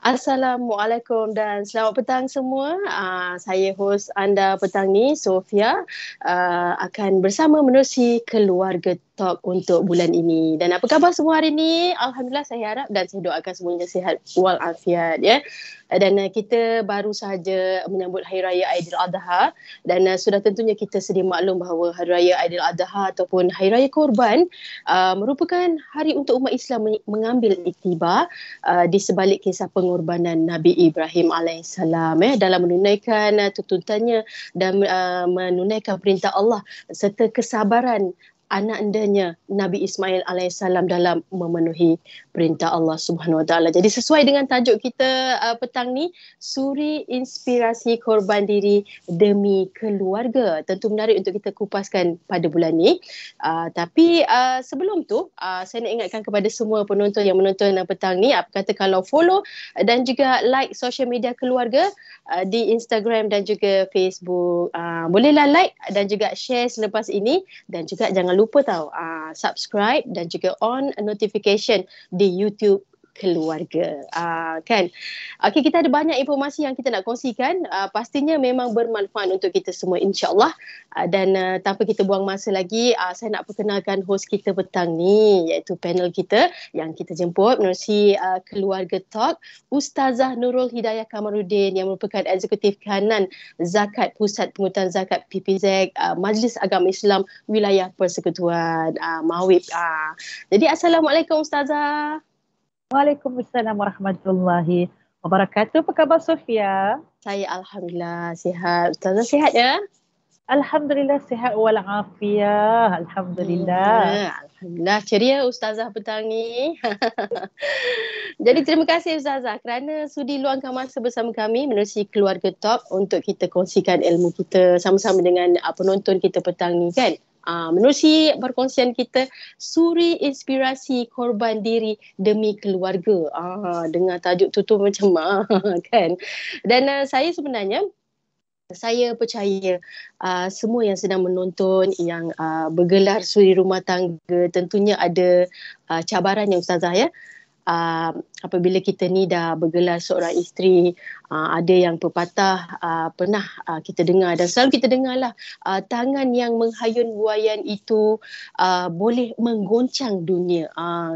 Assalamualaikum dan selamat petang semua. Saya hos anda petang ni, Sofia, akan bersama menerusi Keluarga Talk untuk bulan ini. Dan apa khabar semua hari ini? Alhamdulillah, saya harap dan saya doakan semuanya sihat walafiat ya. Dan kita baru sahaja menyambut Hari Raya Aidiladha dan sudah tentunya kita sedia maklum bahawa Hari Raya Aidiladha ataupun Hari Raya Korban merupakan hari untuk umat Islam mengambil iktibar di sebalik kisah pengorbanan Nabi Ibrahim alaihissalam dalam menunaikan tuntutannya dan menunaikan perintah Allah serta kesabaran anak-andanya Nabi Ismail alaihissalam dalam memenuhi perintah Allah Subhanahu Wa Taala. Jadi sesuai dengan tajuk kita petang ni, suri inspirasi korban diri demi keluarga. Tentu menarik untuk kita kupaskan pada bulan ni. Tapi sebelum tu saya nak ingatkan kepada semua penonton yang menonton petang ni, apa kata kalau follow dan juga like social media keluarga di Instagram dan juga Facebook. Bolehlah like dan juga share selepas ini, dan juga jangan lupa subscribe dan juga on notification di YouTube keluarga. Kan? Okey, kita ada banyak informasi yang kita nak kongsikan. Pastinya memang bermanfaat untuk kita semua, insya-Allah. Dan tanpa kita buang masa lagi, saya nak perkenalkan hos kita petang ni, iaitu panel kita yang kita jemput menerusi Keluarga Talk, Ustazah Nurul Hidayah Kamarudin yang merupakan Eksekutif Kanan Zakat Pusat Pengurutan Zakat PPZ Majlis Agama Islam Wilayah Persekutuan Mawib. Jadi Assalamualaikum Ustazah. Waalaikumsalam warahmatullahi wabarakatuh. Apa khabar Sofia? Saya Alhamdulillah sihat. Ustazah sihat ya? Alhamdulillah sihat walafiat. Alhamdulillah. Alhamdulillah. Ceria Ustazah petang ni. Jadi terima kasih Ustazah kerana sudi luangkan masa bersama kami menerusi Keluarga Talk untuk kita kongsikan ilmu kita sama-sama dengan penonton kita petang ni kan. Menerusi perkongsian kita, suri inspirasi korban diri demi keluarga. Dengar tajuk tu macam kan. Dan saya sebenarnya, saya percaya semua yang sedang menonton yang bergelar suri rumah tangga tentunya ada cabarannya Ustazah ya. Apabila kita ni dah bergelar seorang isteri, ada yang pepatah pernah kita dengar dan selalu kita dengarlah, tangan yang menghayun buaian itu boleh menggoncang dunia,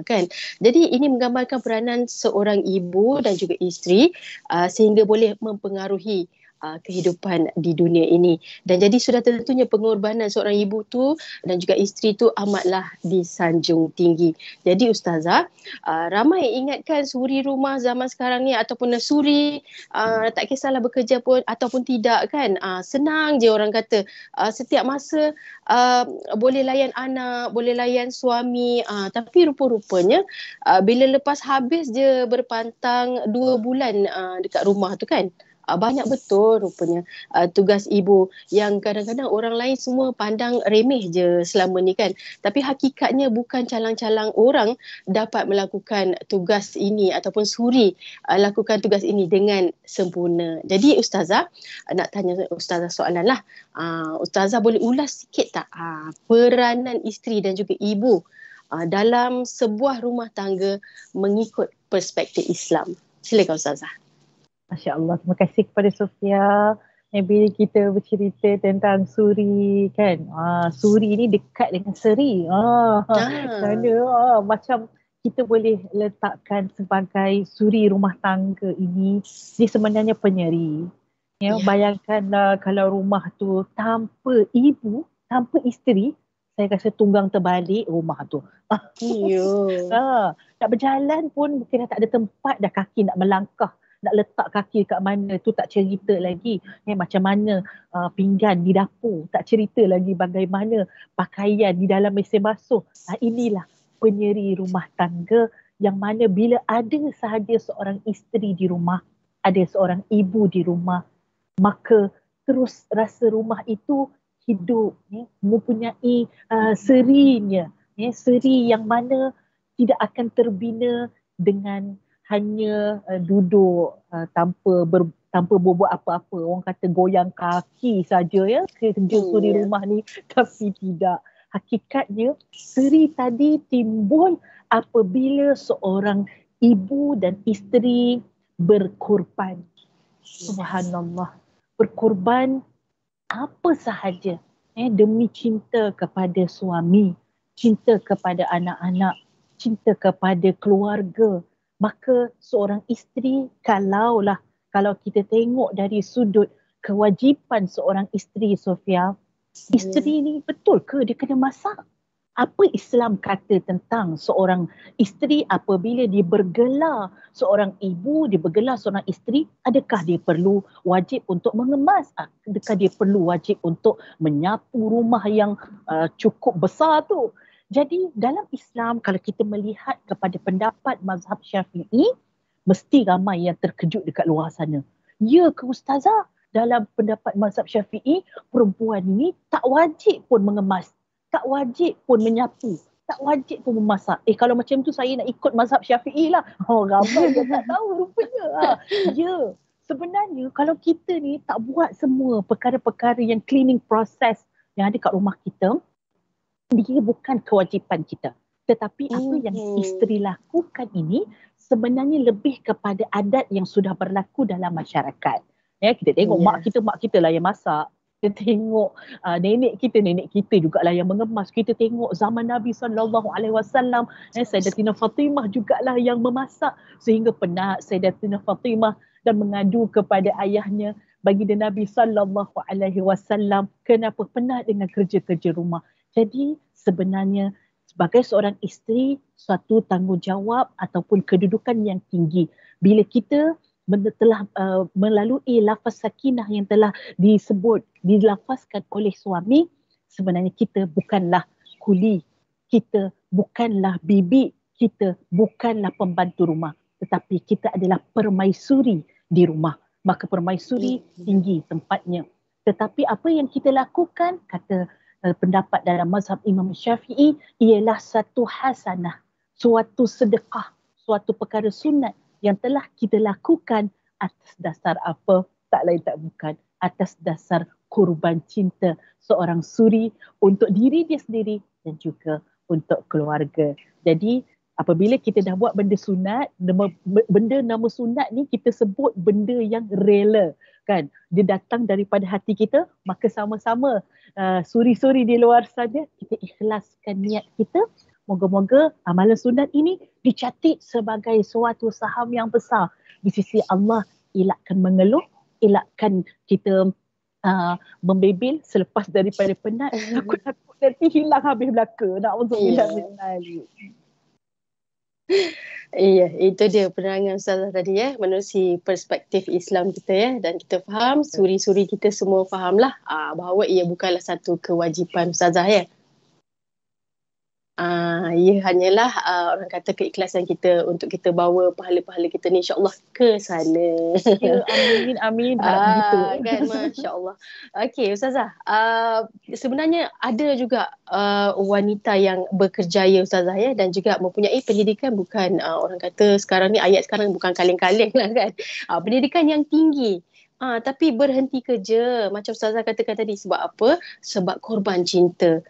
kan. Jadi ini menggambarkan peranan seorang ibu dan juga isteri sehingga boleh mempengaruhi kehidupan di dunia ini. Dan jadi sudah tentunya pengorbanan seorang ibu tu dan juga isteri tu amatlah disanjung tinggi. Jadi Ustazah, ramai ingatkan suri rumah zaman sekarang ni ataupun suri tak kisahlah bekerja pun ataupun tidak kan. Senang je orang kata. Setiap masa boleh layan anak, boleh layan suami, tapi rupa-rupanya bila lepas habis je berpantang 2 bulan dekat rumah tu kan, banyak betul rupanya tugas ibu yang kadang-kadang orang lain semua pandang remeh je selama ni kan. Tapi hakikatnya bukan calang-calang orang dapat melakukan tugas ini ataupun suri lakukan tugas ini dengan sempurna. Jadi Ustazah, nak tanya Ustazah soalan lah. Ustazah boleh ulas sikit tak peranan isteri dan juga ibu dalam sebuah rumah tangga mengikut perspektif Islam? Silakan Ustazah. Masya Allah, terima kasih kepada Sofia. Bila kita bercerita tentang suri kan, suri ni dekat dengan seri. Kerana macam kita boleh letakkan sebagai suri rumah tangga ini, dia sebenarnya penyeri. Ya, bayangkanlah kalau rumah tu tanpa ibu, tanpa isteri, saya rasa tunggang terbalik rumah tu. Nak berjalan pun mungkin dah tak ada tempat dah kaki nak melangkah. Nak letak kaki kat mana tu tak cerita lagi. Macam mana pinggan di dapur. Tak cerita lagi bagaimana pakaian di dalam mesin basuh. Inilah penyeri rumah tangga yang mana bila ada sahaja seorang isteri di rumah, ada seorang ibu di rumah, maka terus rasa rumah itu hidup, mempunyai serinya. Seri yang mana tidak akan terbina dengan hanya duduk tanpa berbuat apa-apa. Orang kata goyang kaki saja ya kerja suri rumah ni, tapi tidak. Hakikatnya seri tadi timbul apabila seorang ibu dan isteri berkorban. Subhanallah. Berkorban apa sahaja demi cinta kepada suami, cinta kepada anak-anak, cinta kepada keluarga. Maka seorang isteri, kalau kita tengok dari sudut kewajipan seorang isteri, Sofia, isteri ni betul ke dia kena masak? Apa Islam kata tentang seorang isteri apabila dia bergelar seorang ibu, dia bergelar seorang isteri, adakah dia perlu wajib untuk mengemas? Adakah dia perlu wajib untuk menyapu rumah yang cukup besar tu? Jadi dalam Islam, kalau kita melihat kepada pendapat mazhab Syafi'i, mesti ramai yang terkejut dekat luar sana. Ya ke Ustazah? Dalam pendapat mazhab Syafi'i, perempuan ni tak wajib pun mengemas, tak wajib pun menyapu, tak wajib pun memasak. Kalau macam tu saya nak ikut mazhab Syafi'i lah. Ramai yang tak tahu rupanya. Ya, sebenarnya kalau kita ni tak buat semua perkara-perkara yang cleaning process yang ada kat rumah kita, dia bukan kewajipan kita. Tetapi apa yang isteri lakukan ini sebenarnya lebih kepada adat yang sudah berlaku dalam masyarakat. Kita tengok mak kita lah yang masak. Kita tengok nenek kita jugalah yang mengemas. Kita tengok zaman Nabi SAW, Sayyidatina Fatimah jugalah yang memasak. Sehingga penat Sayyidatina Fatimah dan mengadu kepada ayahnya, baginda Nabi SAW, kenapa penat dengan kerja-kerja rumah. Jadi sebenarnya sebagai seorang isteri, suatu tanggungjawab ataupun kedudukan yang tinggi. Bila kita telah melalui lafaz sakinah yang telah dilafazkan oleh suami, sebenarnya kita bukanlah kuli, kita bukanlah bibi, kita bukanlah pembantu rumah, tetapi kita adalah permaisuri di rumah. Maka permaisuri tinggi tempatnya. Tetapi apa yang kita lakukan, kata pendapat dalam mazhab Imam Syafi'i, ialah satu hasanah, suatu sedekah, suatu perkara sunat yang telah kita lakukan atas dasar apa? Tak lain tak bukan atas dasar kurban cinta seorang suri untuk diri dia sendiri dan juga untuk keluarga. Jadi apabila kita dah buat benda sunat, benda nama sunat ni kita sebut benda yang rela, kan? Dia datang daripada hati kita, maka sama-sama suri-suri di luar sana kita ikhlaskan niat kita. Moga-moga amalan sunat ini dicatat sebagai suatu saham yang besar di sisi Allah. Elakkan mengeluh, elakkan kita membebel selepas daripada penat. Takut-takut nanti hilang habis belaka. Na'udzubillah min dzalik. Iya, itu dia penerangan Ustazah tadi menerusi perspektif Islam kita dan kita faham, suri-suri kita semua fahamlah bahawa ia bukanlah satu kewajipan Ustazah ia hanyalah orang kata keikhlasan kita untuk kita bawa pahala-pahala kita ni insya-Allah ke sana. Ya, amin. Kan, masya-Allah. Okey Ustazah, sebenarnya ada juga wanita yang berkerjaya Ustazah dan juga mempunyai pendidikan bukan orang kata sekarang ni ayat sekarang bukan kaleng-kaleng lah kan. Pendidikan yang tinggi. Tapi berhenti kerja macam Ustazah katakan tadi sebab apa? Sebab korban cinta.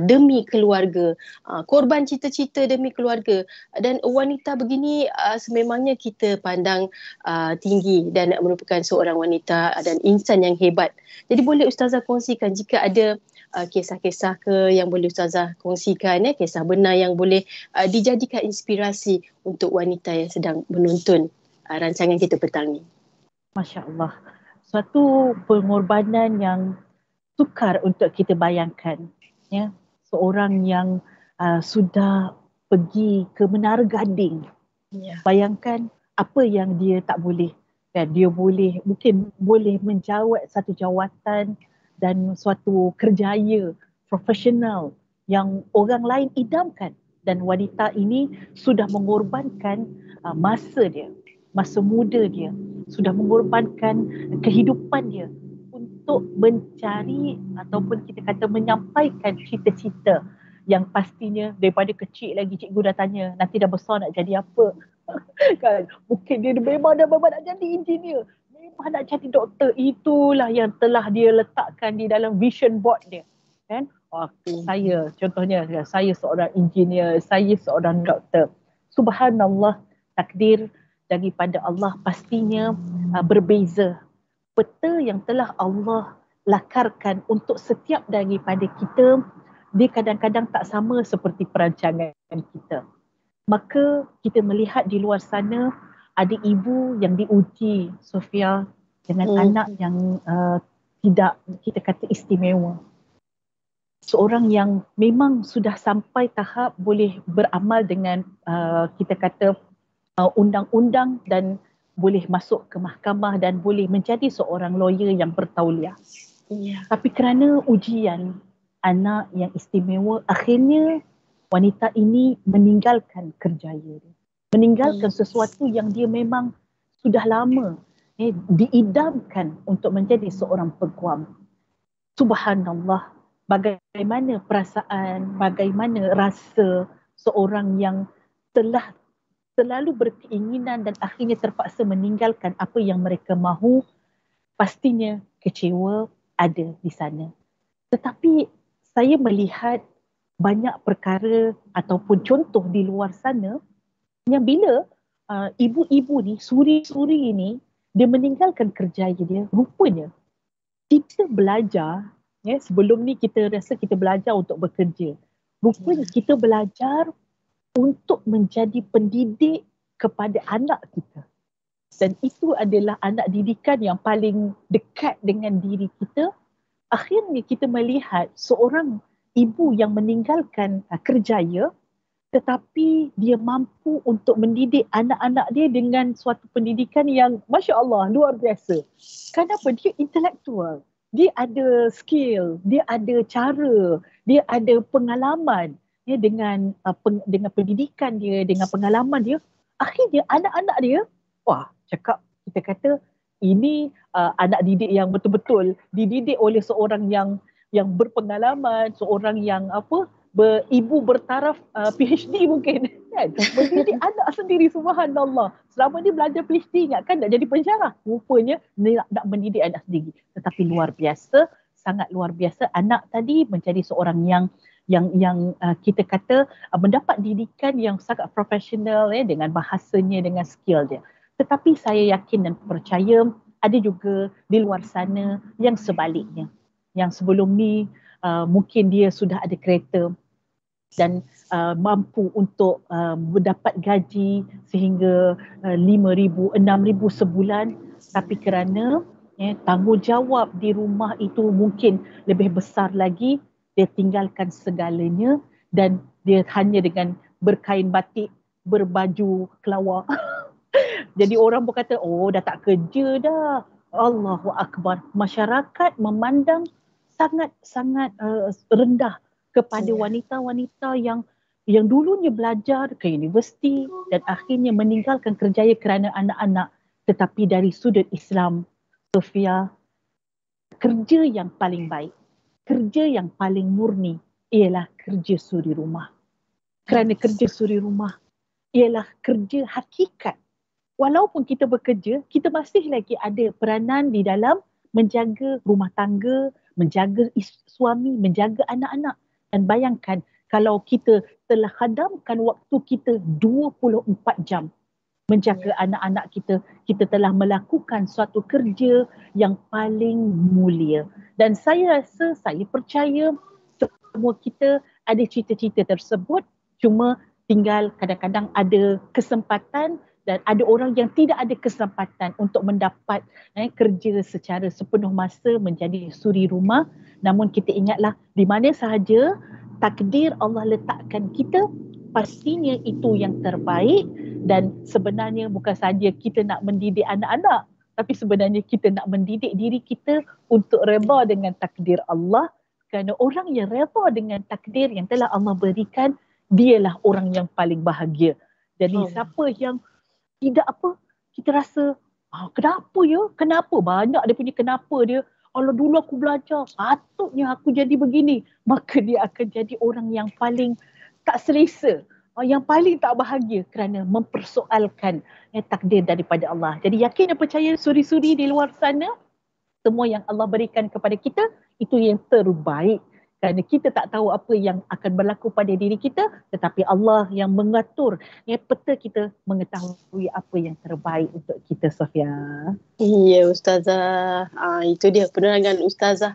Demi keluarga, korban cita-cita demi keluarga. Dan wanita begini sememangnya kita pandang tinggi dan merupakan seorang wanita dan insan yang hebat. Jadi boleh Ustazah kongsikan jika ada kisah-kisah ke yang boleh Ustazah kongsikan, kisah benar yang boleh dijadikan inspirasi untuk wanita yang sedang menonton rancangan kita petang ni. Masya Allah, suatu pengorbanan yang sukar untuk kita bayangkan. Seorang yang sudah pergi ke Menara Gading. Bayangkan apa yang dia tak boleh. Dia mungkin boleh menjawat satu jawatan dan suatu kerjaya profesional yang orang lain idamkan. Dan wanita ini sudah mengorbankan masa dia, masa muda dia, sudah mengorbankan kehidupan dia untuk mencari ataupun kita kata menyampaikan cita-cita yang pastinya daripada kecil lagi cikgu dah tanya nanti dah besar nak jadi apa. Kan? Mungkin dia memang nak jadi engineer, memang nak jadi doktor. Itulah yang telah dia letakkan di dalam vision board dia. Kan? Saya contohnya saya seorang engineer, saya seorang doktor. Subhanallah, takdir daripada Allah pastinya berbeza. Peta yang telah Allah lakarkan untuk setiap daripada kita, dia kadang-kadang tak sama seperti perancangan kita. Maka kita melihat di luar sana ada ibu yang diuji, Sofia, dengan anak yang tidak kita kata istimewa. Seorang yang memang sudah sampai tahap boleh beramal dengan kita kata undang-undang dan boleh masuk ke mahkamah dan boleh menjadi seorang lawyer yang bertauliah. Tapi kerana ujian anak yang istimewa, akhirnya wanita ini meninggalkan kerjaya dia. Meninggalkan sesuatu yang dia memang sudah lama diidamkan untuk menjadi seorang peguam. Subhanallah, bagaimana perasaan, bagaimana rasa seorang yang telah selalu berkeinginan dan akhirnya terpaksa meninggalkan apa yang mereka mahu, pastinya kecewa ada di sana. Tetapi saya melihat banyak perkara ataupun contoh di luar sana yang bila ibu-ibu ni, suri-suri ini, dia meninggalkan kerjaya dia, rupanya kita belajar, sebelum ni kita rasa kita belajar untuk bekerja. Rupanya kita belajar untuk menjadi pendidik kepada anak kita. Dan itu adalah anak didikan yang paling dekat dengan diri kita. Akhirnya kita melihat seorang ibu yang meninggalkan kerjaya, tetapi dia mampu untuk mendidik anak-anak dia dengan suatu pendidikan yang Masya Allah, luar biasa. Kenapa? Dia intelektual. Dia ada skill, dia ada cara, dia ada pengalaman. Dengan pendidikan dia, dengan pengalaman dia, akhirnya anak-anak dia, kita kata ini anak didik yang betul-betul dididik oleh seorang yang berpengalaman, seorang yang ibu bertaraf PhD mungkin kan, mendidik anak sendiri, subhanallah. Selama ni belajar PhD, ingatkan nak jadi pensyarah, rupanya nak mendidik anak sendiri. Tetapi luar biasa, sangat luar biasa, anak tadi menjadi seorang yang kita kata mendapat didikan yang sangat profesional dengan bahasanya, dengan skill dia. Tetapi saya yakin dan percaya ada juga di luar sana yang sebaliknya. Yang sebelum ni mungkin dia sudah ada kereta dan mampu untuk mendapat gaji sehingga 5,000, 6,000 sebulan, tapi kerana tanggungjawab di rumah itu mungkin lebih besar lagi, dia tinggalkan segalanya dan dia hanya dengan berkain batik, berbaju kelawar. Jadi orang pun kata, dah tak kerja dah. Allahu Akbar. Masyarakat memandang sangat-sangat rendah kepada wanita-wanita yang dulunya belajar ke universiti dan akhirnya meninggalkan kerjaya kerana anak-anak. Tetapi dari sudut Islam, Sofia, kerja yang paling baik, kerja yang paling murni ialah kerja suri rumah. Kerana kerja suri rumah ialah kerja hakikat. Walaupun kita bekerja, kita masih lagi ada peranan di dalam menjaga rumah tangga, menjaga suami, menjaga anak-anak. Dan bayangkan kalau kita telah hadamkan waktu kita 24 jam menjaga anak-anak kita, kita telah melakukan suatu kerja yang paling mulia. Dan saya rasa, saya percaya semua kita ada cita-cita tersebut, cuma tinggal kadang-kadang ada kesempatan dan ada orang yang tidak ada kesempatan untuk mendapat kerja secara sepenuh masa menjadi suri rumah. Namun kita ingatlah, di mana sahaja takdir Allah letakkan kita, pastinya itu yang terbaik. Dan sebenarnya bukan saja kita nak mendidik anak-anak, tapi sebenarnya kita nak mendidik diri kita untuk reda dengan takdir Allah. Kerana orang yang reda dengan takdir yang telah Allah berikan, dialah orang yang paling bahagia. Jadi siapa yang tidak kita rasa, kenapa banyak dia punya kenapa dia, Allah dulu aku belajar, patutnya aku jadi begini. Maka dia akan jadi orang yang paling tak selesa, yang paling tak bahagia kerana mempersoalkan takdir daripada Allah. Jadi yakin dan percaya suri-suri di luar sana, semua yang Allah berikan kepada kita, itu yang terbaik. Kerana kita tak tahu apa yang akan berlaku pada diri kita, tetapi Allah yang mengatur peta kita mengetahui apa yang terbaik untuk kita, Sofia. Ya Ustazah, itu dia penerangan Ustazah.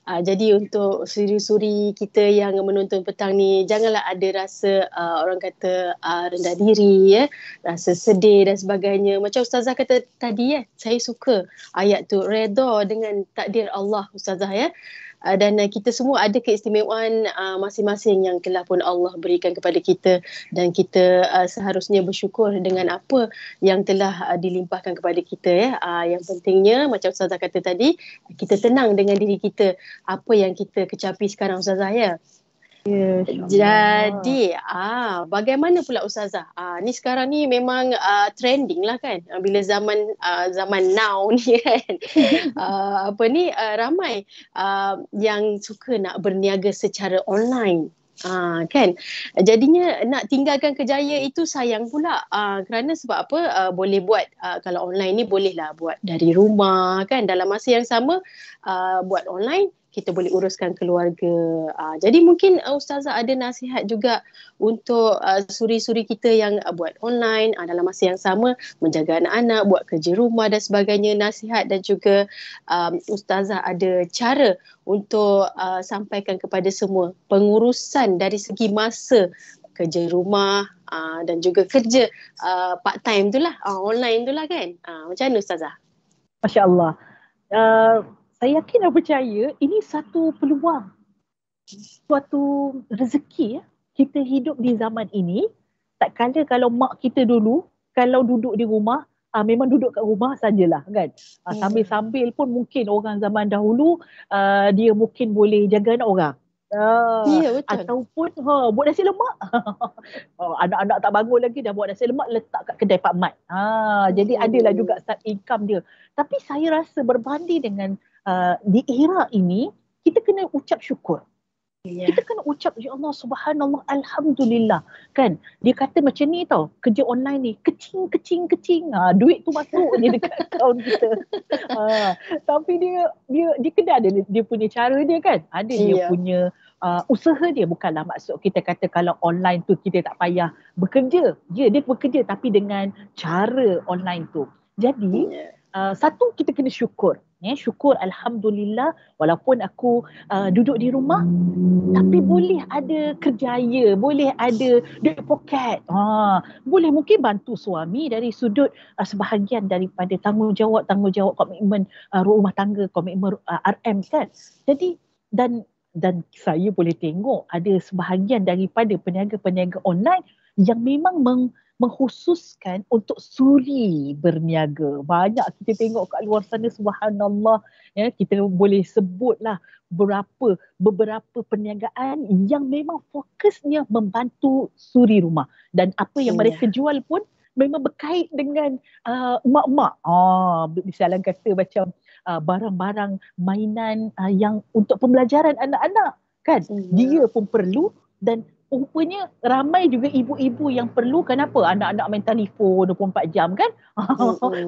Jadi untuk suri-suri kita yang menonton petang ni, janganlah ada rasa orang kata rendah diri, rasa sedih dan sebagainya. Macam Ustazah kata tadi, saya suka ayat tu, redha dengan takdir Allah Ustazah ya. Dan kita semua ada keistimewaan masing-masing yang telah pun Allah berikan kepada kita, dan kita seharusnya bersyukur dengan apa yang telah dilimpahkan kepada kita ya. Yang pentingnya macam Ustazah kata tadi, kita tenang dengan diri kita, apa yang kita kecapi sekarang Ustazah ya. Ya, Jadi, bagaimana pula Ustazah? Ni sekarang ni memang trending lah kan, bila zaman now ni kan. Ramai yang suka nak berniaga secara online. Kan, jadinya nak tinggalkan kerjaya itu sayang pula, kerana sebab apa, boleh buat kalau online ni bolehlah buat dari rumah kan, dalam masa yang sama buat online, kita boleh uruskan keluarga. Jadi mungkin Ustazah ada nasihat juga untuk suri-suri kita yang buat online, dalam masa yang sama menjaga anak-anak, buat kerja rumah dan sebagainya. Nasihat dan juga Ustazah ada cara untuk sampaikan kepada semua pengurusan dari segi masa kerja rumah dan juga kerja part time tu lah, online tu lah kan. Macam mana Ustazah? Masya Allah. Saya yakin dan percaya ini satu peluang, suatu rezeki ya. Kita hidup di zaman ini, tak kala kalau mak kita dulu, kalau duduk di rumah, memang duduk kat rumah sajalah kan. Sambil-sambil pun mungkin orang zaman dahulu, dia mungkin boleh jaga anak orang. Ya, betul. Ataupun buat nasi lemak. Anak-anak tak bangun lagi dah buat nasi lemak, letak kat kedai Pak Mat. Jadi adalah juga start income dia. Tapi saya rasa berbanding dengan di era ini, kita kena ucap syukur. Yeah. Kita kena ucap, ya Allah, subhanallah, alhamdulillah. Kan? Dia kata macam ni tau, kerja online ni, kecing. Duit tu masuk je dekat akaun kita. Tapi dia kena ada dia punya cara dia kan. Ada dia punya usaha dia. Bukanlah maksud kita kata kalau online tu kita tak payah bekerja. Ya, dia bekerja tapi dengan cara online tu. Jadi, satu, kita kena syukur. Syukur alhamdulillah, walaupun aku duduk di rumah tapi boleh ada kerjaya, boleh ada duit poket. Boleh mungkin bantu suami dari sudut sebahagian daripada tanggungjawab komitmen rumah tangga, komitmen RM kan. Jadi dan saya boleh tengok ada sebahagian daripada peniaga-peniaga online yang memang mengkhususkan untuk suri berniaga. Banyak kita tengok kat luar sana, subhanallah. Ya, kita boleh sebutlah beberapa perniagaan yang memang fokusnya membantu suri rumah. Dan apa yang mereka jual pun memang berkait dengan mak-mak. Misalnya kata macam barang-barang mainan yang untuk pembelajaran anak-anak kan. Dia pun perlu, dan rupanya ramai juga ibu-ibu yang perlu. Kenapa? Anak-anak main telefon 24 jam kan.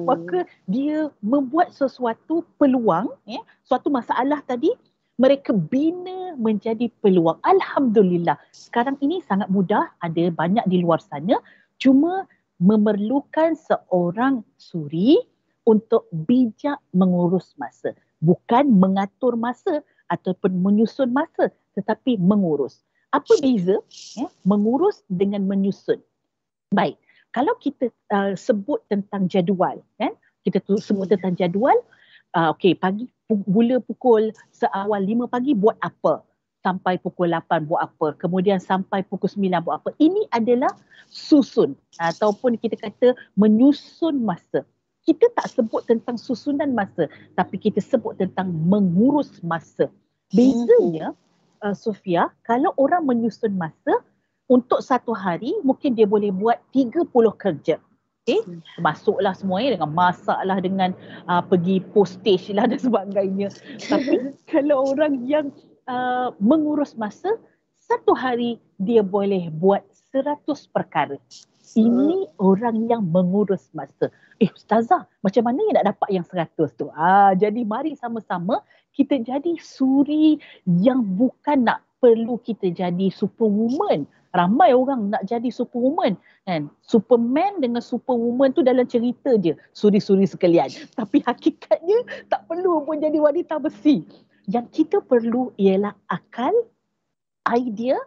Maka dia membuat sesuatu peluang, suatu masalah tadi mereka bina menjadi peluang. Alhamdulillah. Sekarang ini sangat mudah, ada banyak di luar sana. Cuma memerlukan seorang suri untuk bijak mengurus masa. Bukan mengatur masa ataupun menyusun masa, tetapi mengurus. Apa beza mengurus dengan menyusun? Baik, kalau kita sebut tentang jadual, kan? Kita sebut tentang jadual, pagi mula pukul seawal 5 pagi buat apa? Sampai pukul 8 buat apa? Kemudian sampai pukul 9 buat apa? Ini adalah susun ataupun kita kata menyusun masa. Kita tak sebut tentang susunan masa, tapi kita sebut tentang mengurus masa. Bezanya, Sofia, kalau orang menyusun masa, untuk satu hari mungkin dia boleh buat 30 kerja. Masuklah semuanya dengan masak lah, dengan pergi postage lah dan sebagainya. Tapi kalau orang yang mengurus masa, satu hari dia boleh buat 100 perkara. Ini orang yang mengurus masa. Ustazah, macam mana nak dapat yang 100 tu? Jadi mari sama-sama kita jadi suri yang bukan nak perlu kita jadi superwoman. Ramai orang nak jadi superwoman kan. Superman dengan superwoman tu dalam cerita je, suri-suri sekalian. Tapi hakikatnya tak perlu pun jadi wanita besi. Yang kita perlu ialah akal, idea,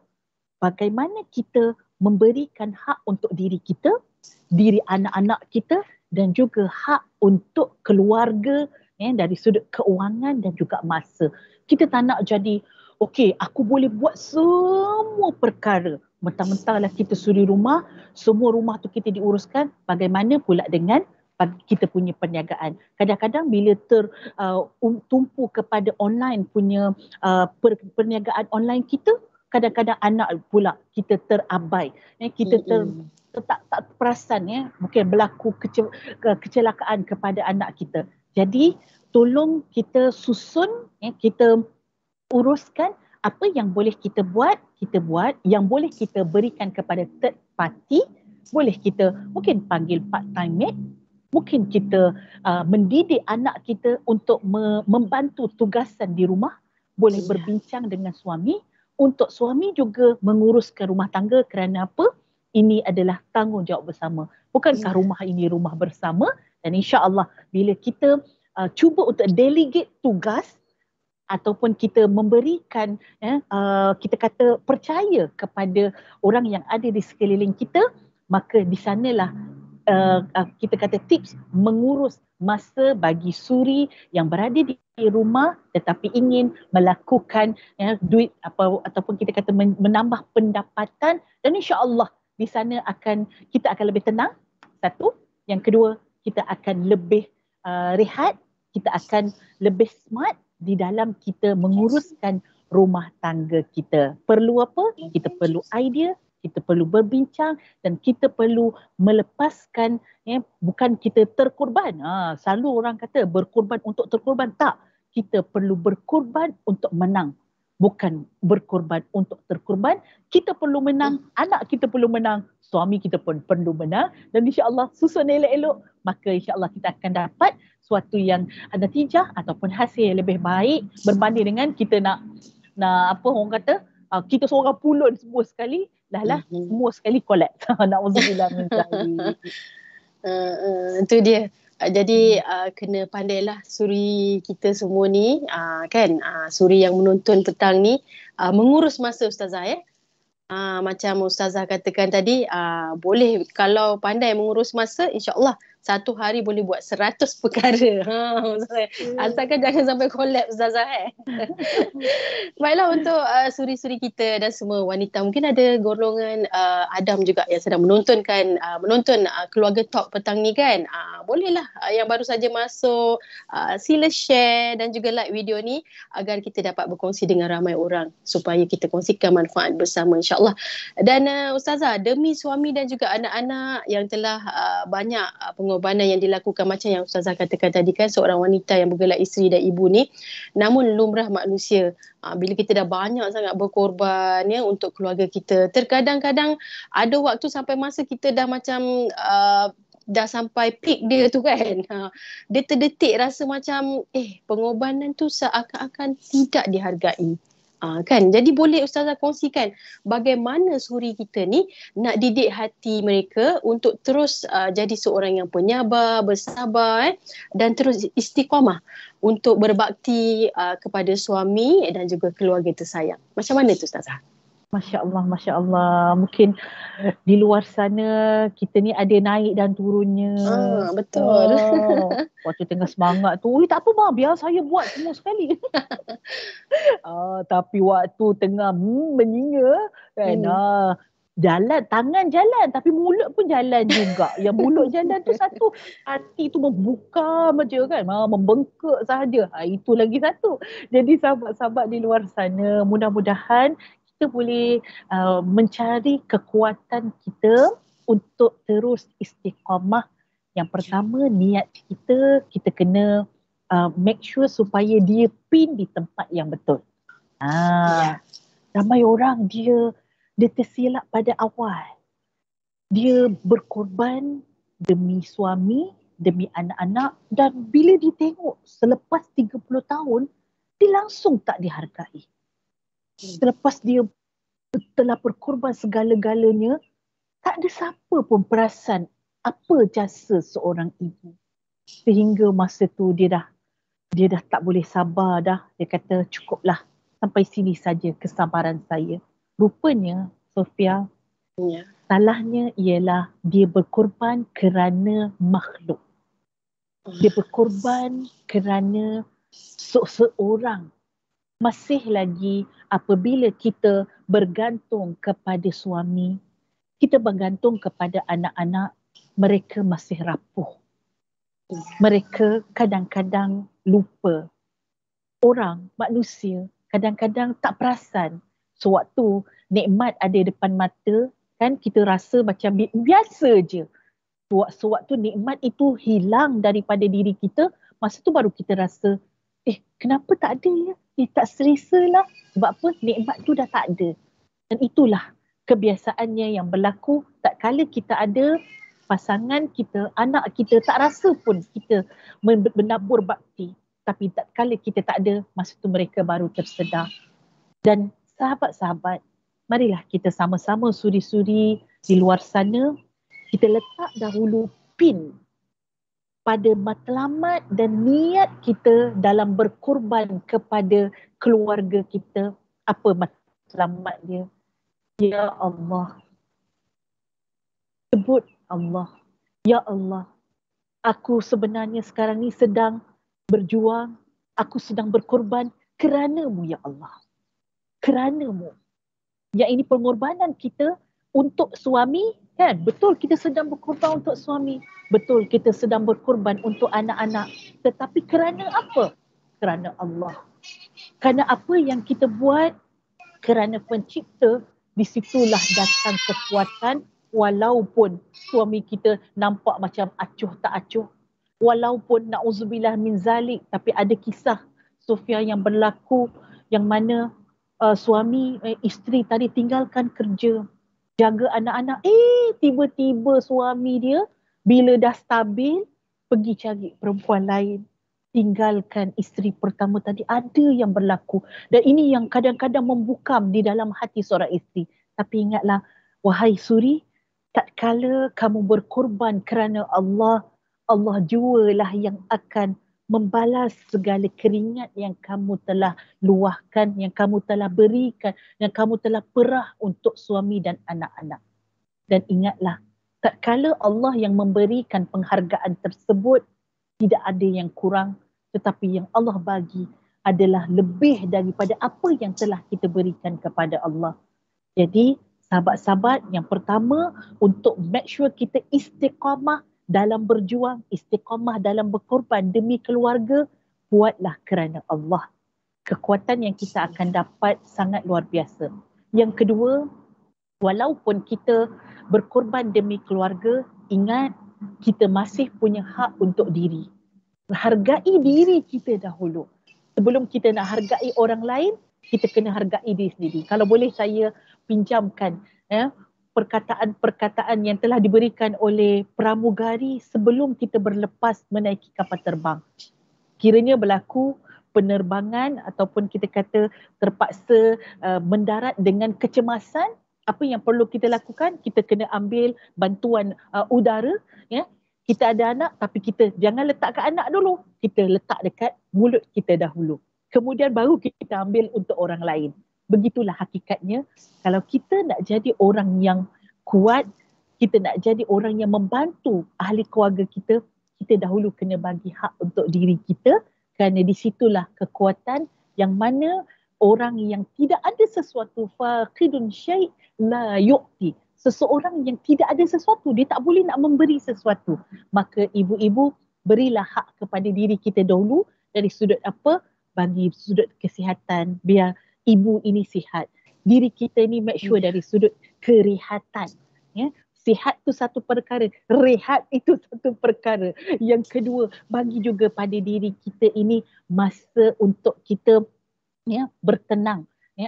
bagaimana kita memberikan hak untuk diri kita, diri anak-anak kita dan juga hak untuk keluarga dari sudut keuangan dan juga masa. Kita tak nak jadi, okey, aku boleh buat semua perkara. Mentang-mentanglah kita suri rumah, semua rumah tu kita diuruskan. Bagaimana pula dengan kita punya perniagaan? Kadang-kadang bila tumpu kepada online punya perniagaan online kita, kadang-kadang anak pula kita terabai. Kita tak perasan mungkin berlaku kecelakaan kepada anak kita. Jadi tolong kita susun, kita uruskan apa yang boleh kita buat, yang boleh kita berikan kepada third party, boleh kita mungkin panggil part-time maid, mungkin kita mendidik anak kita untuk membantu tugasan di rumah, boleh berbincang dengan suami, untuk suami juga menguruskan rumah tangga kerana apa? Ini adalah tanggungjawab bersama. Bukankah rumah ini rumah bersama? Dan insya-Allah bila kita cuba untuk delegate tugas ataupun kita memberikan kita kata percaya kepada orang yang ada di sekeliling kita, maka di sanalah kita kata tips mengurus masa bagi suri yang berada di rumah tetapi ingin melakukan duit ataupun kita kata menambah pendapatan, dan insya-Allah di sana kita akan lebih tenang. Satu, yang kedua kita akan lebih rehat, kita akan lebih smart di dalam kita menguruskan rumah tangga kita. Perlu apa? Kita perlu idea, kita perlu berbincang dan kita perlu melepaskan, bukan kita terkorban. Selalu orang kata berkorban untuk terkorban. Tak, kita perlu berkorban untuk menang. Bukan berkorban untuk terkorban. Kita perlu menang, anak kita perlu menang, suami kita pun perlu menang, dan insya-Allah susun elok-elok, maka insya-Allah kita akan dapat suatu yang natijah ataupun hasil yang lebih baik berbanding dengan kita nak apa orang kata, kita seorang pulun semua sekali, semua sekali collapse. Na'udzubillah min zalik. Itu dia. Jadi kena pandailah suri kita semua ni kan, suri yang menonton petang ni mengurus masa Ustazah macam Ustazah katakan tadi, boleh kalau pandai mengurus masa, insya-Allah satu hari boleh buat 100 perkara. Asalkan jangan sampai collapse Ustazah. Baiklah, untuk suri-suri kita dan semua wanita, mungkin ada golongan Adam juga yang sedang menonton keluarga talk petang ni kan. Bolehlah yang baru saja masuk, sila share dan juga like video ni agar kita dapat berkongsi dengan ramai orang supaya kita kongsikan manfaat bersama, insya-Allah. Dan Ustazah, demi suami dan juga anak-anak yang telah banyak pengorbanan yang dilakukan macam yang Ustazah katakan tadi kan, seorang wanita yang bergelar isteri dan ibu ni, namun lumrah manusia, bila kita dah banyak sangat berkorban untuk keluarga kita, terkadang-kadang ada waktu sampai masa kita dah macam dah sampai peak dia tu kan, dia terdetik rasa macam pengorbanan tu seakan-akan tidak dihargai. Kan, jadi boleh Ustazah kongsikan bagaimana suri kita ni nak didik hati mereka untuk terus jadi seorang yang penyabar, bersabar dan terus istiqamah untuk berbakti kepada suami dan juga keluarga tersayang. Macam mana tu Ustazah? Masya Allah, Masya Allah. Mungkin di luar sana kita ni ada naik dan turunnya. Betul. Waktu tengah semangat tu, tak apa biar saya buat semua sekali. Tapi waktu tengah menyinga kan, jalan, tangan jalan tapi mulut pun jalan juga. Yang mulut jalan tu satu, hati tu membuka macam kan, membengkak sahaja. Itu lagi satu. Jadi sahabat-sahabat di luar sana, mudah-mudahan kita boleh mencari kekuatan kita untuk terus istiqamah. Yang pertama, niat kita kena make sure supaya dia pin di tempat yang betul. Ramai orang dia tersilap pada awal. Dia berkorban demi suami, demi anak-anak, dan bila dia tengok selepas 30 tahun, dia langsung tak dihargai. Selepas dia telah berkorban segala-galanya, tak ada siapa pun perasan apa jasa seorang ibu. Sehingga masa tu dia dah tak boleh sabar dah. Dia kata cukuplah, sampai sini saja kesabaran saya. Rupanya Sofia, salahnya ialah dia berkorban kerana makhluk. Dia berkorban kerana seorang. Masih lagi apabila kita bergantung kepada suami, kita bergantung kepada anak-anak, mereka masih rapuh. Mereka kadang-kadang lupa. Orang, manusia, kadang-kadang tak perasan. Sewaktu nikmat ada depan mata, kan kita rasa macam biasa je. Sewaktu nikmat itu hilang daripada diri kita, masa tu baru kita rasa, kenapa tak ada ya? Tak selesa lah. Sebab apa? Nikmat tu dah tak ada. Dan itulah kebiasaannya yang berlaku tak kala kita ada pasangan kita, anak kita, tak rasa pun kita menabur bakti. Tapi tak kala kita tak ada, masa tu mereka baru tersedar. Dan sahabat-sahabat, marilah kita sama-sama suri-suri di luar sana, kita letak dahulu pin pada matlamat dan niat kita dalam berkorban kepada keluarga kita. Apa matlamat dia? Ya Allah. Sebut Allah. Ya Allah, aku sebenarnya sekarang ni sedang berjuang, aku sedang berkorban kerana-Mu ya Allah. Kerana-Mu. Yang ini pengorbanan kita untuk suami, kan? Betul kita sedang berkorban untuk suami. Betul kita sedang berkorban untuk anak-anak. Tetapi kerana apa? Kerana Allah. Kerana apa yang kita buat, kerana pencipta, di situlah datang kekuatan. Walaupun suami kita nampak macam acuh tak acuh. Walaupun na'udzubillah min zalik, tapi ada kisah Sofia yang berlaku yang mana suami, isteri tadi tinggalkan kerja, jaga anak-anak. Tiba-tiba suami dia bila dah stabil, pergi cari perempuan lain. Tinggalkan isteri pertama tadi. Ada yang berlaku. Dan ini yang kadang-kadang membukam di dalam hati seorang isteri. Tapi ingatlah, wahai suri, tak kala kamu berkorban kerana Allah, Allah jualah yang akan membalas segala keringat yang kamu telah luahkan, yang kamu telah berikan, yang kamu telah perah untuk suami dan anak-anak. Dan ingatlah, tak kala Allah yang memberikan penghargaan tersebut, tidak ada yang kurang, tetapi yang Allah bagi adalah lebih daripada apa yang telah kita berikan kepada Allah. Jadi, sahabat-sahabat, yang pertama untuk make sure kita istiqamah dalam berjuang, istiqamah dalam berkorban demi keluarga, buatlah kerana Allah. Kekuatan yang kita akan dapat sangat luar biasa. Yang kedua, walaupun kita berkorban demi keluarga, ingat kita masih punya hak untuk diri. Hargai diri kita dahulu. Sebelum kita nak hargai orang lain, kita kena hargai diri sendiri. Kalau boleh saya pinjamkan perkataan-perkataan yang telah diberikan oleh pramugari sebelum kita berlepas menaiki kapal terbang. Kiranya berlaku penerbangan ataupun kita kata terpaksa mendarat dengan kecemasan, apa yang perlu kita lakukan? Kita kena ambil bantuan udara. Kita ada anak tapi kita jangan letak kat anak dulu. Kita letak dekat mulut kita dahulu. Kemudian baru kita ambil untuk orang lain. Begitulah hakikatnya. Kalau kita nak jadi orang yang kuat, kita nak jadi orang yang membantu ahli keluarga kita, kita dahulu kena bagi hak untuk diri kita, kerana di situlah kekuatan yang mana orang yang tidak ada sesuatu, faqidun syai' la yu'ti. Seseorang yang tidak ada sesuatu, dia tak boleh nak memberi sesuatu. Maka ibu-ibu, berilah hak kepada diri kita dahulu dari sudut apa? Bagi sudut kesihatan, biar ibu ini sihat. Diri kita ni make sure dari sudut kerehatan. Sihat tu satu perkara, rehat itu satu perkara. Yang kedua, bagi juga pada diri kita ini masa untuk kita bertenang.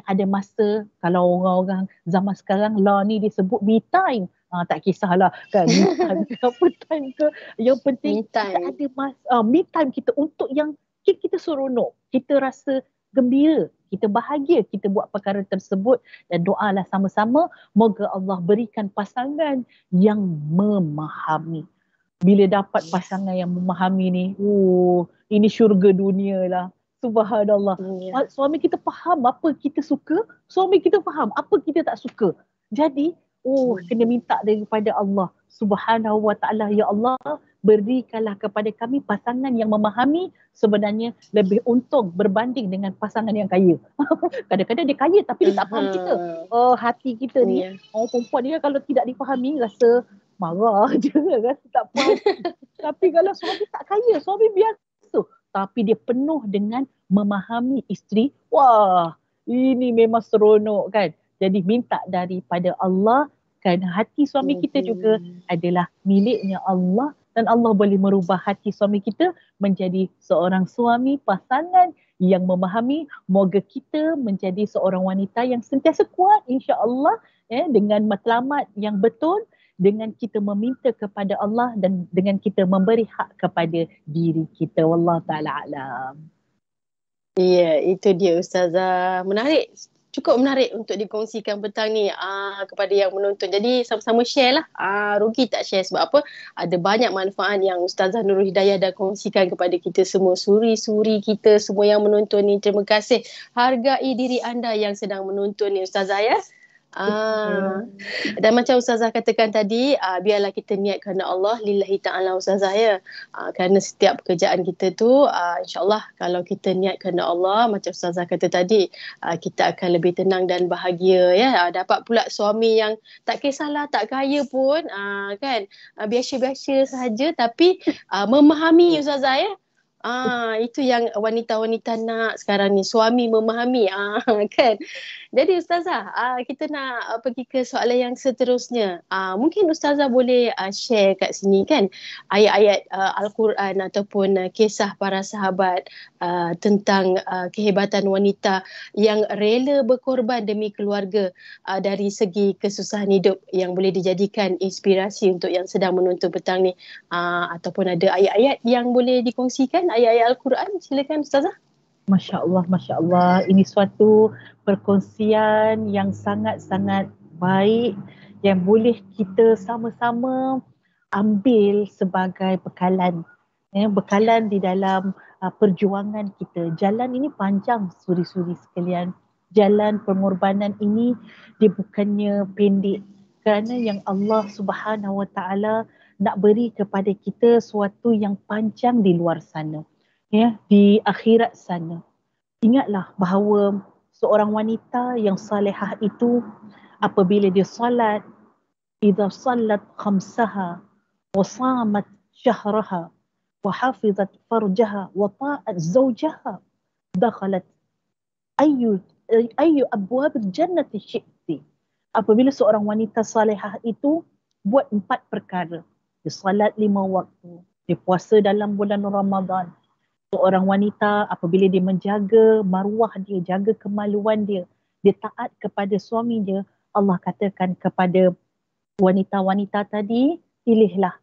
Ada masa, kalau orang-orang zaman sekarang lah ni disebut me time. Tak kisahlah kan, me time ke apa time ke. Yang penting kita ada me time kita untuk yang kita seronok. Kita rasa gembira, kita bahagia kita buat perkara tersebut, dan doalah sama-sama moga Allah berikan pasangan yang memahami. Bila dapat pasangan yang memahami ni, ini syurga dunia lah. Subhanallah. Ya. Suami kita faham apa kita suka, suami kita faham apa kita tak suka. Jadi, kena minta daripada Allah Subhanahu wa ta'ala, ya Allah, berikanlah kepada kami pasangan yang memahami, sebenarnya lebih untung berbanding dengan pasangan yang kaya. Kadang-kadang dia kaya tapi dia tak faham kita. Hati kita ni, orang perempuan ni kalau tidak difahami rasa marah je, rasa tak puas. Tapi kalau suami tak kaya, suami biasa, tapi dia penuh dengan memahami isteri, wah, ini memang seronok kan. Jadi minta daripada Allah, kan hati suami kita juga adalah miliknya Allah, dan Allah boleh merubah hati suami kita menjadi seorang suami, pasangan yang memahami. Moga kita menjadi seorang wanita yang sentiasa kuat, insya-Allah, dengan matlamat yang betul, dengan kita meminta kepada Allah dan dengan kita memberi hak kepada diri kita. Wallahu ta'ala alam. Ya, itu dia Ustazah. Menarik. Cukup menarik untuk dikongsikan petang ni kepada yang menonton. Jadi sama-sama share lah. Rugi tak share, sebab apa? Ada banyak manfaat yang Ustazah Nurul Hidayah dah kongsikan kepada kita semua. Suri-suri kita semua yang menonton ni. Terima kasih. Hargai diri anda yang sedang menonton ni Ustazah ya. Dan macam Ustazah katakan tadi, biarlah kita niat kerana Allah, lillahi ta'ala Ustazah ya. Kerana setiap pekerjaan kita tu, insyaAllah kalau kita niat kerana Allah, macam Ustazah kata tadi, kita akan lebih tenang dan bahagia ya. Dapat pula suami yang tak kisahlah, tak kaya pun, kan, biasa-biasa sahaja tapi memahami Ustazah ya. Itu yang wanita-wanita nak sekarang ni, suami memahami, kan. Jadi Ustazah, kita nak pergi ke soalan yang seterusnya. Mungkin Ustazah boleh share kat sini kan ayat-ayat Al-Quran ataupun kisah para sahabat tentang kehebatan wanita yang rela berkorban demi keluarga, dari segi kesusahan hidup, yang boleh dijadikan inspirasi untuk yang sedang menonton petang ni, ataupun ada ayat-ayat yang boleh dikongsikan, ayat-ayat Al-Quran. Silakan Ustazah. Masya Allah, Masya Allah. Ini suatu perkongsian yang sangat-sangat baik yang boleh kita sama-sama ambil sebagai bekalan. Bekalan di dalam perjuangan kita. Jalan ini panjang, suri-suri sekalian. Jalan pengorbanan ini dia bukannya pendek. Kerana yang Allah Subhanahu Wa Taala nak beri kepada kita sesuatu yang panjang di luar sana. Di akhirat sana. Ingatlah bahawa seorang wanita yang salihah itu apabila dia salat, idza sallat khamsaha wa samat syahraha wa hafizat farjaha wa ta'at zawjaha dakhalat ayyu abwab jannati syi'ti. Apabila seorang wanita salihah itu buat 4 perkara. Dia salat 5 waktu, dia puasa dalam bulan Ramadan. Seorang wanita apabila dia menjaga maruah dia, jaga kemaluan dia, dia taat kepada suami dia, Allah katakan kepada wanita-wanita tadi, pilihlah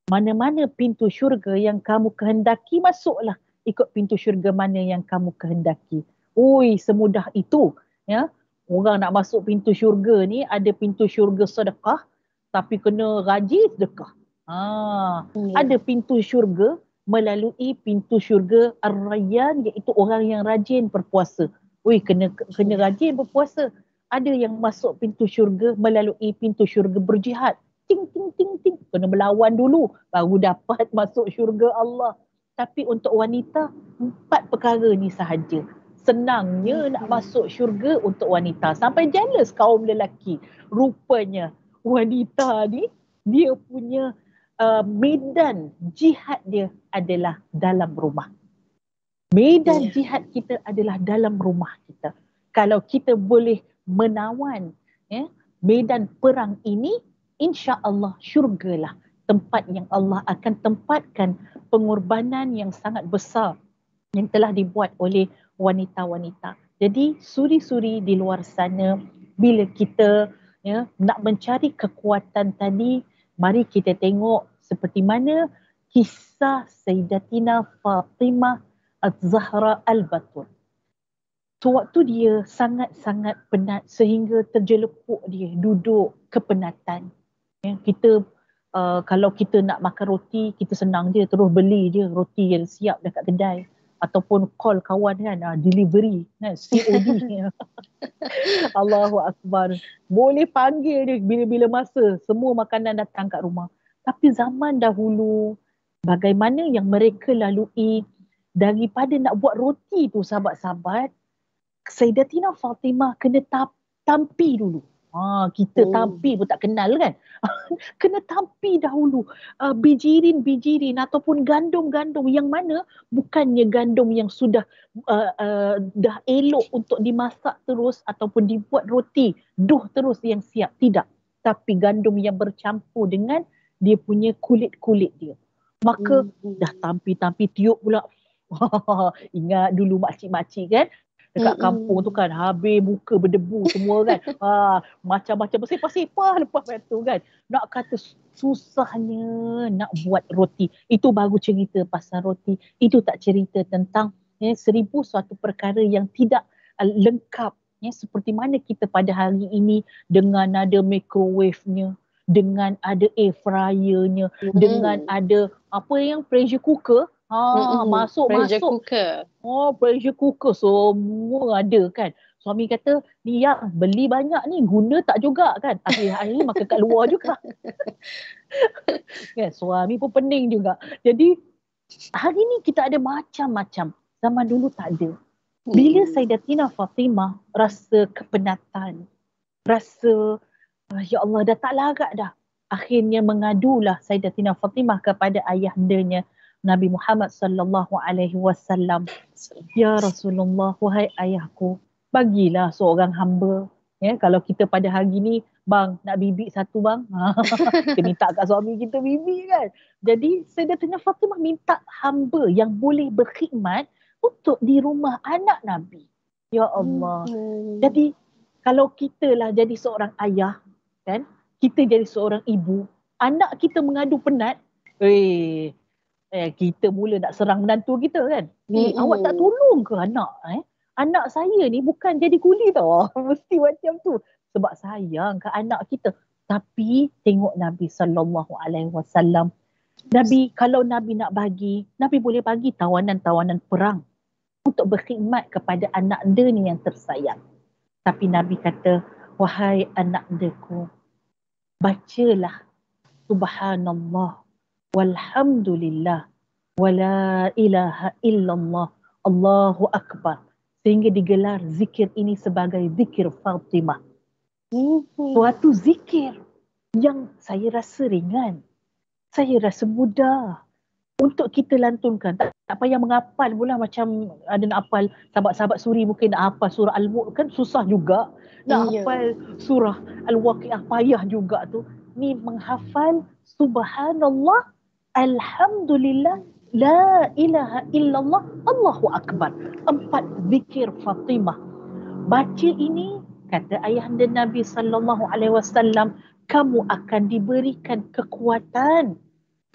mana-mana pintu syurga yang kamu kehendaki, masuklah ikut pintu syurga mana yang kamu kehendaki. Semudah itu ya. Orang nak masuk pintu syurga ni, ada pintu syurga sedekah tapi kena rajin sedekah. Ada pintu syurga melalui pintu syurga Ar-Rayyan, iaitu orang yang rajin berpuasa. Kena rajin berpuasa. Ada yang masuk pintu syurga melalui pintu syurga berjihad. Ting. Kena melawan dulu baru dapat masuk syurga Allah. Tapi untuk wanita, 4 perkara ni sahaja. Senangnya nak masuk syurga untuk wanita. Sampai jealous kaum lelaki. Rupanya wanita ni, dia punya medan jihad dia adalah dalam rumah. Medan jihad kita adalah dalam rumah kita. Kalau kita boleh menawan medan perang ini, insya-Allah syurgalah tempat yang Allah akan tempatkan pengorbanan yang sangat besar yang telah dibuat oleh wanita-wanita. Jadi suri-suri di luar sana, bila kita nak mencari kekuatan tadi, mari kita tengok seperti mana kisah Sayyidatina Fatimah Az-Zahra Al-Batul. sewaktu dia sangat-sangat penat sehingga terjelepuk dia duduk kepenatan. Kita kalau kita nak makan roti, kita senang je terus beli je roti yang siap dekat kedai ataupun call kawan kan, delivery kan, COD. Allahu Akbar. Boleh panggil dia bila-bila masa, semua makanan datang kat rumah. Tapi zaman dahulu, bagaimana yang mereka lalui daripada nak buat roti tu, sahabat-sahabat, Sayyidatina Fatimah kena tampi dulu. Kita tampi pun tak kenal kan. Kena tampi dahulu bijirin ataupun gandum-gandum yang mana bukannya gandum yang sudah dah elok untuk dimasak terus ataupun dibuat roti doh terus yang siap. Tidak. Tapi gandum yang bercampur dengan dia punya kulit-kulit dia. Maka dah tampi-tampi tiup pula. Ingat dulu makcik-makcik kan, dekat kampung tu kan, habis muka berdebu semua kan. Macam-macam bersepah-sepah lepas tu kan. Nak kata susahnya nak buat roti. Itu baru cerita pasal roti. Itu tak cerita tentang 1001 perkara yang tidak lengkap. Seperti mana kita pada hari ini dengan ada microwave-nya, dengan ada air fryer-nya, dengan ada apa yang pressure cooker. Masuk. Pressure cooker semua ada kan. Suami kata, ni yang beli banyak ni guna tak juga kan. Akhir-akhir makan kat luar juga. Kan, suami pun pening juga. Jadi hari ni kita ada macam-macam. Zaman dulu tak ada. Bila Sayyidatina Fatimah rasa kepenatan, rasa ya Allah dah tak larat dah. Akhirnya mengadulah Sayyidatina Fatimah kepada ayahandanya Nabi Muhammad sallallahu alaihi wasallam. Ya Rasulullah, wahai ayahku, bagilah seorang hamba. Kalau kita pada hari ni, bang, nak bibik satu bang. Kita minta kat suami kita bibik kan. Jadi Sayyidatina Fatimah minta hamba yang boleh berkhidmat untuk di rumah anak Nabi. Ya Allah. Jadi kalau kita lah jadi seorang ayah, kan, kita jadi seorang ibu, anak kita mengadu penat, kita mula nak serang menantu kita kan. Awak tak tolong ke anak? Anak saya ni bukan jadi kuli tau. Mesti macam tu. Sebab sayang ke anak kita. Tapi tengok Nabi SAW. Nabi, kalau Nabi nak bagi, Nabi boleh bagi tawanan-tawanan perang untuk berkhidmat kepada anak dia ni yang tersayang. Tapi Nabi kata, wahai anak deku, bacalah Subhanallah walhamdulillah wala ilaha illallah Allahu Akbar, sehingga digelar zikir ini sebagai zikir Fatimah. Suatu zikir yang saya rasa ringan, saya rasa mudah untuk kita lantunkan. Tak payah menghafal pula macam ada nak hafal sahabat-sahabat suri mungkin nak hafal surah Al-Mulk kan susah juga. Nak hafal surah Al-Waqi'ah payah juga tu. Ni menghafal Subhanallah, Alhamdulillah, La ilaha illallah, Allahu Akbar. 4 zikir Fatimah. Baca ini, kata ayahanda Nabi SAW, kamu akan diberikan kekuatan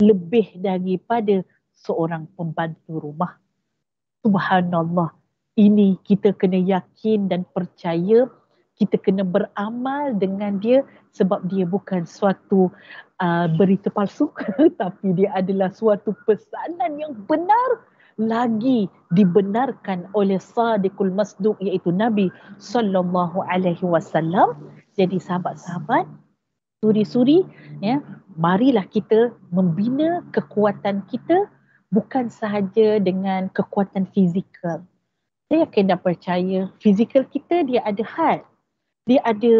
lebih daripada seorang pembantu rumah. Subhanallah. Ini kita kena yakin dan percaya, kita kena beramal dengan dia sebab dia bukan suatu berita palsu tapi dia adalah suatu pesanan yang benar, lagi dibenarkan oleh Sadiqul Masduq iaitu Nabi sallallahu alaihi wasallam. Jadi sahabat-sahabat, suri-suri, marilah kita membina kekuatan kita bukan sahaja dengan kekuatan fizikal. Saya yakin dan percaya fizikal kita dia ada had, dia ada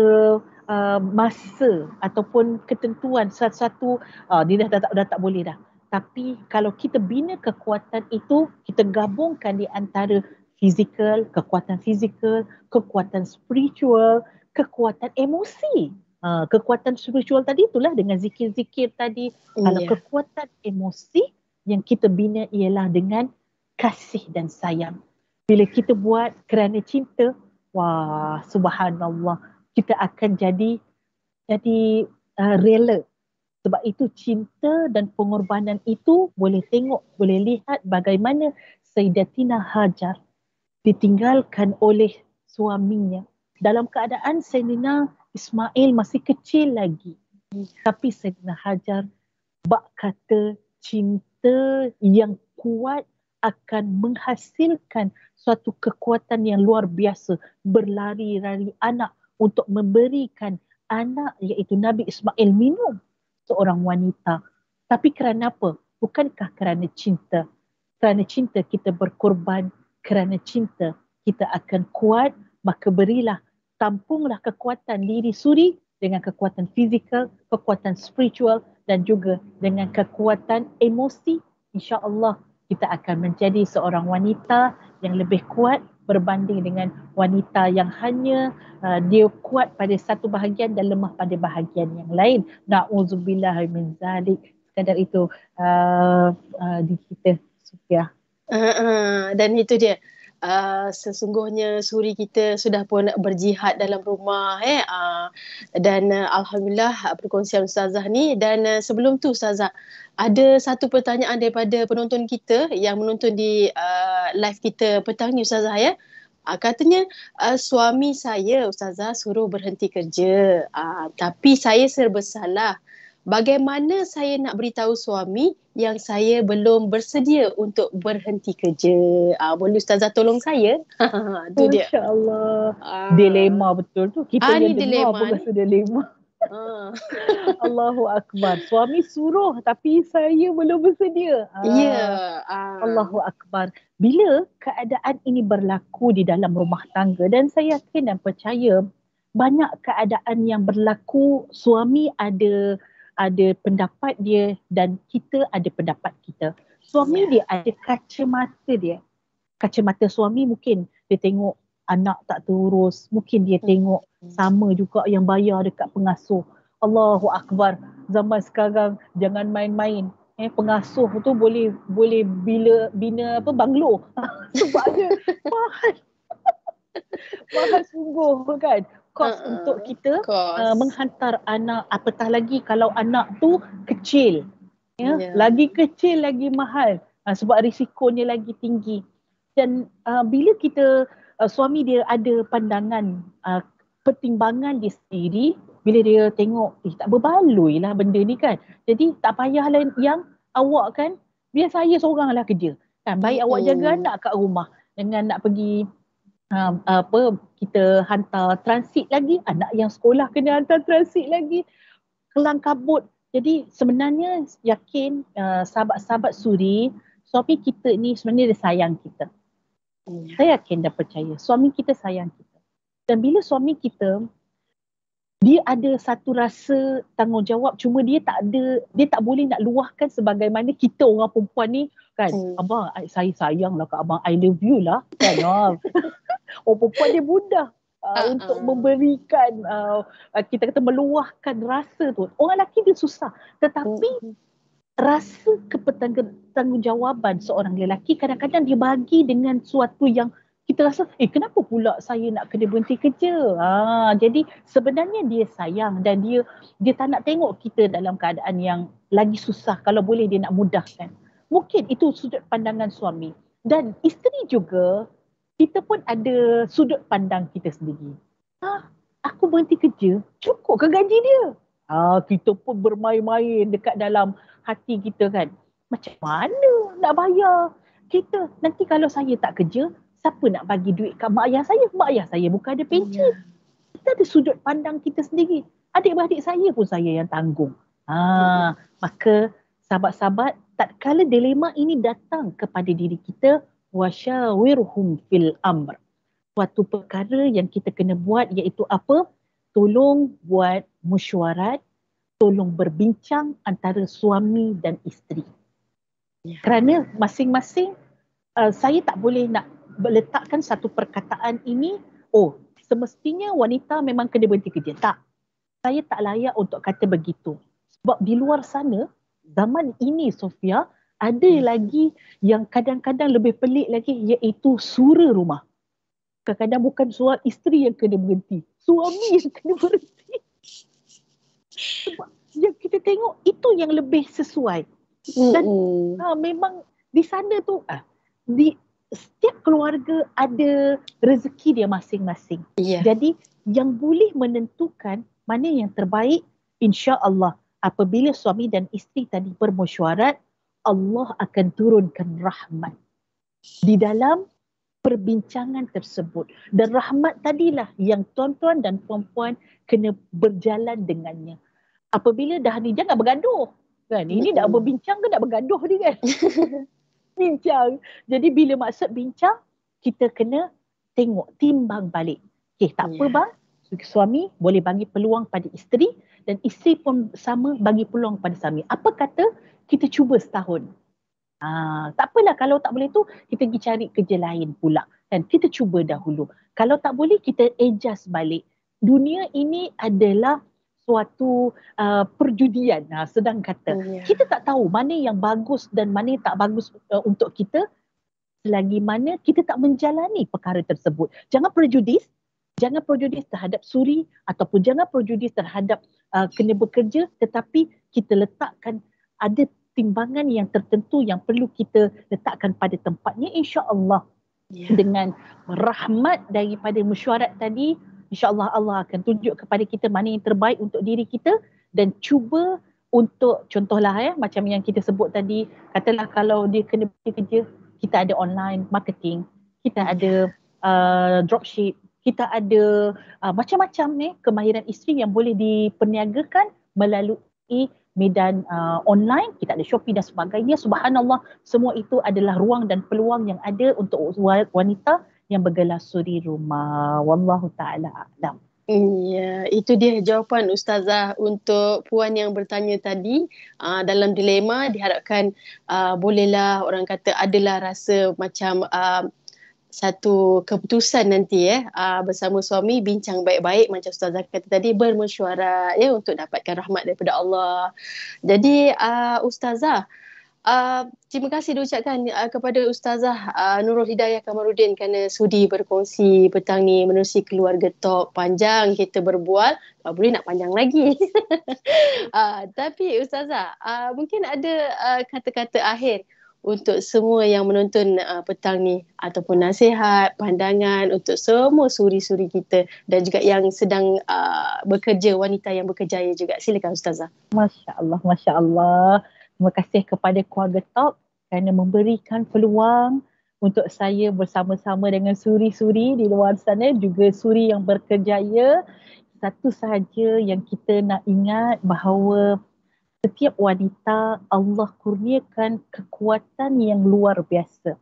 masa ataupun ketentuan satu-satu, dia dah tak boleh dah. Tapi kalau kita bina kekuatan itu, kita gabungkan di antara fizikal, kekuatan spiritual, kekuatan emosi. Kekuatan spiritual tadi itulah dengan zikir-zikir tadi. Kalau kekuatan emosi yang kita bina ialah dengan kasih dan sayang. Bila kita buat kerana cinta, wah, subhanallah, kita akan jadi rela. Sebab itu cinta dan pengorbanan itu boleh tengok, boleh lihat bagaimana Sayyidatina Hajar ditinggalkan oleh suaminya dalam keadaan Sayyidina Ismail masih kecil lagi. Tapi Sayyidina Hajar bak kata cinta yang kuat akan menghasilkan suatu kekuatan yang luar biasa, berlari-lari anak untuk memberikan anak iaitu Nabi Ismail minum, seorang wanita. Tapi kerana apa? Bukankah kerana cinta? Kerana cinta kita berkorban, kerana cinta kita akan kuat, maka berilah, tampunglah kekuatan diri suri dengan kekuatan fizikal, kekuatan spiritual dan juga dengan kekuatan emosi. InsyaAllah kita akan menjadi seorang wanita yang lebih kuat berbanding dengan wanita yang hanya dia kuat pada satu bahagian dan lemah pada bahagian yang lain. Na'udzubillah min zalik. Sekadar itu di kita, Sufia. Dan itu dia. Sesungguhnya suri kita sudah pun berjihad dalam rumah dan alhamdulillah perkongsian Ustazah ni. Dan sebelum tu Ustazah, ada satu pertanyaan daripada penonton kita yang menonton di live kita petang ni Ustazah ya. Katanya suami saya Ustazah suruh berhenti kerja, tapi saya serba salah. Bagaimana saya nak beritahu suami yang saya belum bersedia untuk berhenti kerja? Boleh Ustazah tolong saya? Itu dia. Masya Allah. Dilema betul tu. Kita yang dengar pun rasa dilema. Allahu Akbar. Suami suruh tapi saya belum bersedia. Ya. Allahu Akbar. Bila keadaan ini berlaku di dalam rumah tangga, dan saya yakin dan percaya banyak keadaan yang berlaku, suami ada pendapat dia dan kita ada pendapat kita. Suami dia ada kacamata dia. Kacamata suami mungkin dia tengok anak tak terurus, mungkin dia tengok sama juga yang bayar dekat pengasuh. Allahu Akbar. Zaman sekarang jangan main-main. Pengasuh tu boleh bina banglo. Sebabnya mahal. Mahal sungguh kan. Kos untuk kita menghantar anak, apatah lagi kalau anak tu kecil. Lagi kecil lagi mahal. Sebab risikonya lagi tinggi. Dan bila kita suami dia ada pandangan pertimbangan dia sendiri, bila dia tengok tak berbaloi lah benda ni kan. Jadi tak payahlah yang awak kan, biar saya seorang lah kerja. Kan baik awak jaga anak kat rumah dengan nak pergi kita hantar transit lagi, anak yang sekolah kena hantar transit lagi, kelang kabut. Jadi sebenarnya yakin sahabat-sahabat suri, suami kita ni sebenarnya dia sayang kita. Saya yakin dan percaya suami kita sayang kita. Dan bila suami kita, dia ada satu rasa tanggungjawab, cuma dia tak boleh nak luahkan sebagaimana kita orang perempuan ni kan. Abang, saya sayang lah kat abang, I love you lah kan. Orang perempuan dia mudah untuk memberikan, kita kata meluahkan rasa tu. Orang lelaki dia susah. Tetapi rasa tanggungjawab seorang lelaki kadang-kadang dia bagi dengan suatu yang kita rasa, kenapa pula saya nak kena berhenti kerja? Jadi sebenarnya dia sayang dan dia tak nak tengok kita dalam keadaan yang lagi susah. Kalau boleh dia nak mudahkan. Mungkin itu sudut pandangan suami. Dan isteri juga, kita pun ada sudut pandang kita sendiri. Aku berhenti kerja, cukup ke gaji dia? Kita pun bermain-main dekat dalam hati kita kan. Macam mana nak bayar kita? Nanti kalau saya tak kerja, siapa nak bagi duit kat mak ayah saya? Mak ayah saya bukan ada pencen. Kita ada sudut pandang kita sendiri. Adik-beradik saya pun saya yang tanggung. Maka sahabat-sahabat, tatkala dilema ini datang kepada diri kita, wasyawirhum fil amr. Suatu perkara yang kita kena buat iaitu apa? Tolong buat mesyuarat, tolong berbincang antara suami dan isteri. Kerana masing-masing saya tak boleh nak letakkan satu perkataan ini, semestinya wanita memang kena berhenti kerja. Tak. Saya tak layak untuk kata begitu. Sebab di luar sana, zaman ini Sofia, ada lagi yang kadang-kadang lebih pelik lagi, iaitu sura rumah. Kadang-kadang bukan suami isteri yang kena berhenti, suami yang kena berhenti. Sebab yang kita tengok itu yang lebih sesuai. Dan memang di sana tu setiap keluarga ada rezeki dia masing-masing. Ya. Jadi yang boleh menentukan mana yang terbaik, insya-Allah apabila suami dan isteri tadi bermesyuarat, Allah akan turunkan rahmat di dalam perbincangan tersebut. Dan rahmat tadilah yang tuan-tuan dan puan-puan kena berjalan dengannya. Apabila dah ni jangan bergaduh. Kan? Ini dah berbincang ke dah bergaduh ni kan? Bincang. Jadi bila maksud bincang, kita kena tengok, timbang balik. Okay, tak apa bang. Suami boleh bagi peluang pada isteri dan isteri pun sama bagi peluang pada suami. Apa kata kita cuba setahun? Tak apalah kalau tak boleh tu kita pergi cari kerja lain pula. Dan kita cuba dahulu. Kalau tak boleh kita adjust balik. Dunia ini adalah suatu perjudian, sedang kata. Kita tak tahu mana yang bagus dan mana yang tak bagus untuk kita selagi mana kita tak menjalani perkara tersebut. Jangan prejudis terhadap suri ataupun jangan prejudis terhadap kena bekerja, tetapi kita letakkan ada timbangan yang tertentu yang perlu kita letakkan pada tempatnya, insya-Allah. Dengan rahmat daripada mesyuarat tadi, insya-Allah Allah akan tunjuk kepada kita mana yang terbaik untuk diri kita dan cuba untuk contohlah macam yang kita sebut tadi, katalah kalau dia kena kerja, kita ada online marketing, kita ada dropship, kita ada macam-macam kemahiran isteri yang boleh diperniagakan melalui medan online. Kita ada Shopee dan sebagainya. Subhanallah, semua itu adalah ruang dan peluang yang ada untuk wanita yang bergelar suri rumah. Wallahu ta'ala a'lam. Ya, itu dia jawapan Ustazah untuk puan yang bertanya tadi. Dalam dilema diharapkan bolehlah orang kata adalah rasa macam satu keputusan nanti bersama suami, bincang baik-baik macam Ustazah kata tadi, bermesyuarat untuk dapatkan rahmat daripada Allah. Jadi Ustazah, terima kasih diucapkan kepada Ustazah Nurul Hidayah Kamarudin kerana sudi berkongsi petang ni menerusi Keluarga Talk. Panjang kita berbual, tak boleh nak panjang lagi. Tapi Ustazah, mungkin ada kata-kata akhir untuk semua yang menonton petang ni ataupun nasihat, pandangan untuk semua suri-suri kita dan juga yang sedang bekerja, wanita yang berkerjaya juga. Silakan Ustazah. Masya-Allah, masya-Allah. Terima kasih kepada Keluarga Talk kerana memberikan peluang untuk saya bersama-sama dengan suri-suri di luar sana, juga suri yang berkerjaya. Satu sahaja yang kita nak ingat bahawa setiap wanita Allah kurniakan kekuatan yang luar biasa.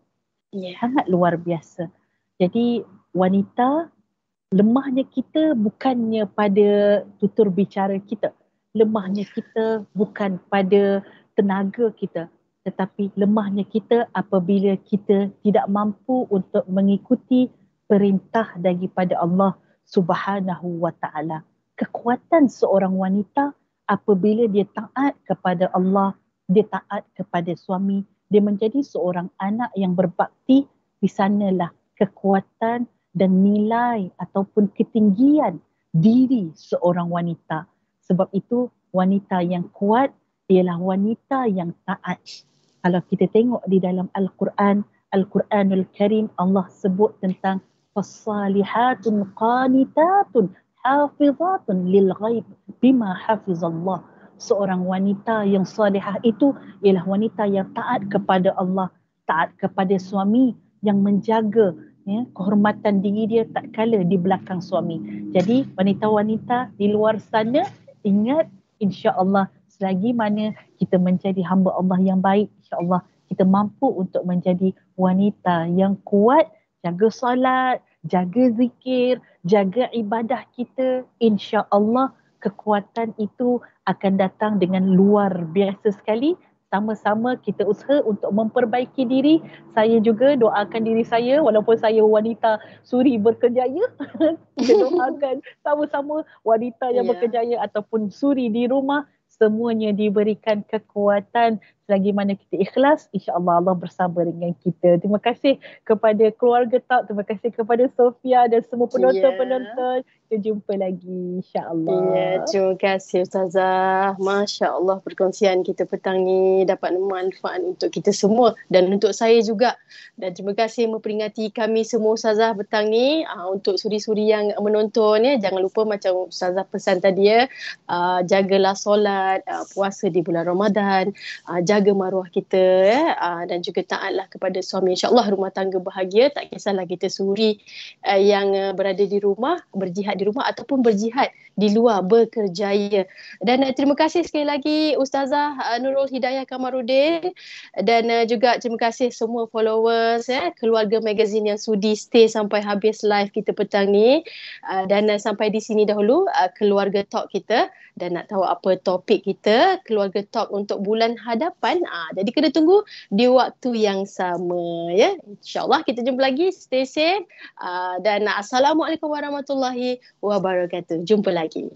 Sangat luar biasa. Jadi wanita, lemahnya kita bukannya pada tutur bicara kita. Lemahnya kita bukan pada tenaga kita. Tetapi lemahnya kita apabila kita tidak mampu untuk mengikuti perintah daripada Allah Subhanahu wa ta'ala. Kekuatan seorang wanita apabila dia taat kepada Allah, dia taat kepada suami, dia menjadi seorang anak yang berbakti, di sanalah kekuatan dan nilai ataupun ketinggian diri seorang wanita. Sebab itu wanita yang kuat ialah wanita yang taat. Kalau kita tengok di dalam Al-Quran, Al-Quranul Karim, Allah sebut tentang fasalihatun qanitatun hafizatun lil ghaib bima hafizallah. Seorang wanita yang salihah itu ialah wanita yang taat kepada Allah, taat kepada suami, yang menjaga kehormatan diri dia tak kala di belakang suami. Jadi wanita-wanita di luar sana, ingat, insya-Allah selagi mana kita menjadi hamba Allah yang baik, insya-Allah kita mampu untuk menjadi wanita yang kuat, jaga solat, jaga zikir, jaga ibadah kita, insya-Allah kekuatan itu akan datang dengan luar biasa sekali. Sama-sama kita usaha untuk memperbaiki diri. Saya juga doakan diri saya, walaupun saya wanita suri berkerjaya, kita doakan sama-sama wanita yang berkerjaya ataupun suri di rumah, semuanya diberikan kekuatan selagi mana kita ikhlas, insya-Allah Allah bersama dengan kita. Terima kasih kepada keluarga Talk, terima kasih kepada Sofia dan semua penonton-penonton. Kita jumpa lagi insya-Allah. Terima kasih Ustazah. Masya Allah perkongsian kita petang ni dapat manfaat untuk kita semua dan untuk saya juga. Dan terima kasih memperingati kami semua Ustazah petang ni. Untuk suri-suri yang menonton jangan lupa macam Ustazah pesan tadi jagalah solat, puasa di bulan Ramadan, jaga maruah kita dan juga taatlah kepada suami. InsyaAllah rumah tangga bahagia, tak kisahlah kita suri yang berada di rumah, berjihad di rumah ataupun berjihad di luar berkerjaya. Dan terima kasih sekali lagi Ustazah Nurul Hidayah Kamarudin dan juga terima kasih semua followers keluarga magazine yang sudi stay sampai habis live kita petang ni. Dan sampai di sini dahulu keluarga talk kita. Dan nak tahu apa topik kita keluarga talk untuk bulan hadapan, jadi kena tunggu di waktu yang sama ya. InsyaAllah kita jumpa lagi. Stay safe dan Assalamualaikum warahmatullahi wabarakatuh. Jumpa lagi.